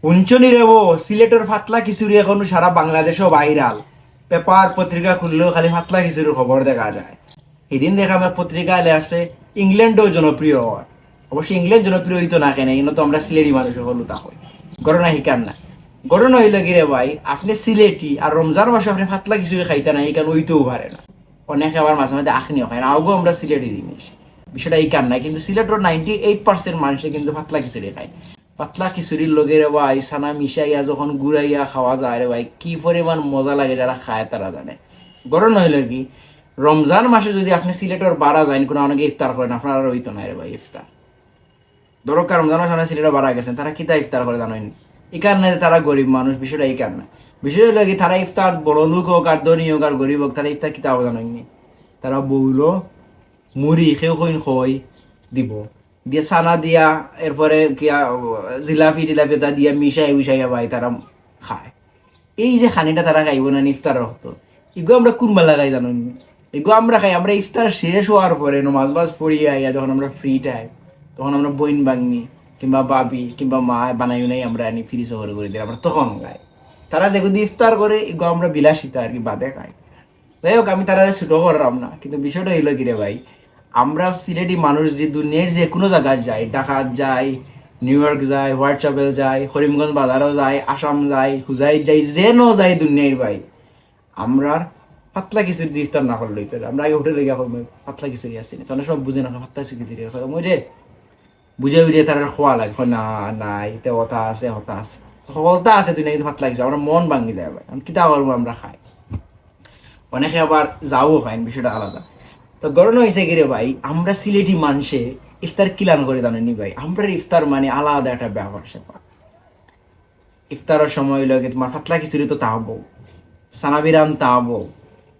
হুঞ্চনি রেবো সিলেটের ফাতলা খিচুড়ি এখন সারা বাংলাদেশও ভাইরাল। পেপার পত্রিকা খুললেও খালি ফাতলা খিচুড়ির খবর দেখা যায়। সেদিন দেখা আমার পত্রিকায় আছে ইংল্যান্ডও জনপ্রিয় হয়। অবশ্যই ইংল্যান্ড জনপ্রিয় হইতো না কেন, এগুলো তো আমরা সিলেটি মানুষ হলো তা হয় ঘটনা শিকার না। ঘটনা হইলে গিরে ভাই, আপনি সিলেটি আর রমজান মাসে আপনি ফাতলা খিচুড়ি খাইতে না, এই কারণ ওইতেও পারে না। অনেকে আবার মাঝে মাঝে আখনিও খায় না, আগেও আমরা সিলেটি জিনিস বিষয়টা এই কার নাই। কিন্তু সিলেটের 98% মানুষে কিন্তু ফাতলা খিচুড়ি খায়। পাতলা খিচুড়ির লগে রে ভাই সানা মিশাইয়া যখন গুড়াইয়া খাওয়া যায় রে ভাই, কি পরিমাণ মজা লাগে, যারা খায় তারা জানে। গরম হইল কি, রমজান মাসে যদি আপনি সিলেটের বাড়া যান, কোনো অনেকে ইফতার করেন, আপনার আর হইতো না রে ভাই ইফতার। দরকার রমজান মাসে অনেক সিলেটে বাড়া গেছেন, তারা কিতা ইফতার করে জানেন? এই কারণে তারা গরিব মানুষ, বিষয়টা এই কারণে। বিষয় হইল কি, তারা ইফতার বড় লোক হোক আর ধনী হোক আর গরিব হোক, তারা ইফতার কিতা হবে জানেননি? তারা বউলো মুড়ি খেয়ে কইন খই দিব, দিয়ে সানা দিয়া, এরপরে কিয়া জিলাপি টিলাপি তা দিয়া মিশাই মিশাইয়া ভাই তারা খায়। এই যে খানিটা তারা খাইব না ইফতার রক্ত, এগুলো আমরা কোন বেলা খাই জানো? এগুলো আমরা খাই আমরা ইফতার শেষ হওয়ার পরে, নমাজ বাজ পড়িয়ে আইয়া যখন আমরা ফ্রি টাইম, তখন আমরা বইন বাগনি কিংবা বাবি কিংবা মা বানাই নাই আমরা আনি ফ্রি শহর করে দিই, আমরা তখন খাই। তারা যেগুলো ইফতার করে এগুলো আমরা বিলাসিতা আর কি বাদে খাই। যাই হোক, আমি তারা ছোট করলাম না, কিন্তু বিষয়টা হইলো কি রে ভাই, আমরা সিলেটি মানুষ যে দুনিয়ার যে কোনো জায়গায় যাই, ঢাকা যাই, নিউ ইয়র্ক যাই, হোয়াটসঅ্যাপেল যাই, করিমগঞ্জ বাজারও যাই, আসাম যাই, হুজাই যাই, যেন যাই দুনিয়ার ভাই, আমরা পাতলা খিচুড়ি দিয়ে ইফতার না করলে হইতো। আমরা আগে হোটেলে গিয়ে করবো পাতলা খিচুড়ি আসি না, তখন সব বুঝে না পাতলা খিচুড়ি ওই যে বুঝে বুঝে তারা খোয়া লাগে, না নাই তে হতা আছে হতা আছে হতা আছে, তুই না কিন্তু পাতলা খিচুড়ি, আমরা মন ভাঙি যায় ভাই, কিতা করবো আমরা খাই। অনেকে আবার যাও খায়, বিষয়টা আলাদা। তো গরম হয়েছে গিরে ভাই, আমরা সিলেটি মানুষে ইফতার কিলান করে জানেনি ভাই, আমরা ইফতার মানে আলাদা একটা ব্যাপার স্যাপার। ইফতারের সময় হইল কি তোমার পাতলা খিচুড়ি তো তাহবো, সানাবিরাম তাহবো,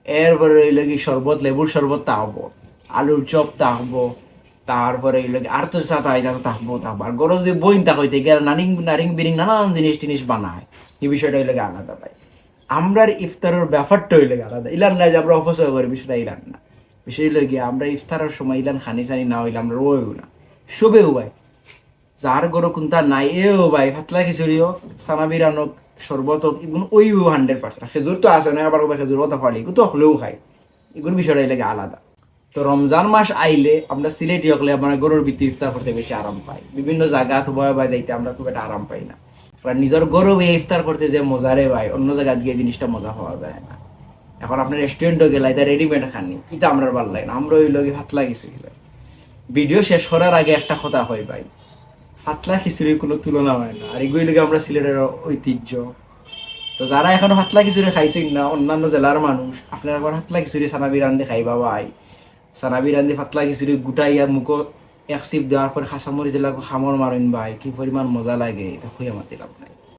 এরপরে হইল কি শরবত, লেবুর শরবত তাহবো, আলুর চপ তাহবো, তারপরে হইল কি আর তো সাথে তাহবো তাহবো, আর গরজ দিয়ে বইন তা হইতে গেলে নারিং নারিং বিরিং নানান জিনিস টিনিস বানায়। এই বিষয়টা হইল কি আলাদা ভাই। আমরার ইফতারের ব্যাপারটা হইলে আলাদা, ইলান নাই যে আমরা অপচয় করি, বিষয়টা ইলান না। বিষয় হইলে গিয়ে আমরা ইফতারের সময় ইলান খানি চানি না হইলে আমরা রয়েও না, শোবেও ভাই। যার গরো কোনটা নাই এও ভাই পাতলা খিচুড়ি হোক, সানাবিরান হোক, শরবত হোক, এগুলো ওইও 100%। খেজুর তো আছে না, আবার খেজুর কথা ফালি এগুলো তো হলেও খাই, এগুলো বিষয়টা এলাকা আলাদা। তো রমজান মাস আইলে আমরা সিলেটি হকলে আমরা গরুর ভিত্তি ইফতার করতে বেশি আরাম পাই। বিভিন্ন জায়গা তো ভয় যাইতে আমরা খুব একটা আরাম পাই না, এবার নিজের গরু ইফতার করতে যে মজারে ভাই, অন্য জায়গা গিয়ে জিনিসটা মজা পাওয়া যায় না। এখন আপনার রেস্টুরেন্টও গেলে এটা রেডিমেড খানি, এটা আমরা ভাল লাগে না, আমরা ওই লোকে পাতলা খিচুড়ি। ভিডিও শেষ করার আগে একটা কথা হয় ভাই, পাতলা খিচুড়ির কোনো তুলনা হয় না, আর এগুলি লোকে আমরা সিলেটের ঐতিহ্য। তো যারা এখনো পাতলা খিচুড়ি খাইছেন না, অন্যান্য জেলার মানুষ, আপনারা একবার পাতলা খিচুড়ি সানাবি রান্ধে খাইবা ভাই। সানাবি রান্ধি পাতলা খিচুড়ি গুটাইয়া মুখো এক সিপ দেওয়ার পর খাসামরি জেলা খামর মারেন ভাই, কি পরিমাণ মজা লাগে, এটা খুঁয়ে মাতিলাম ভাই।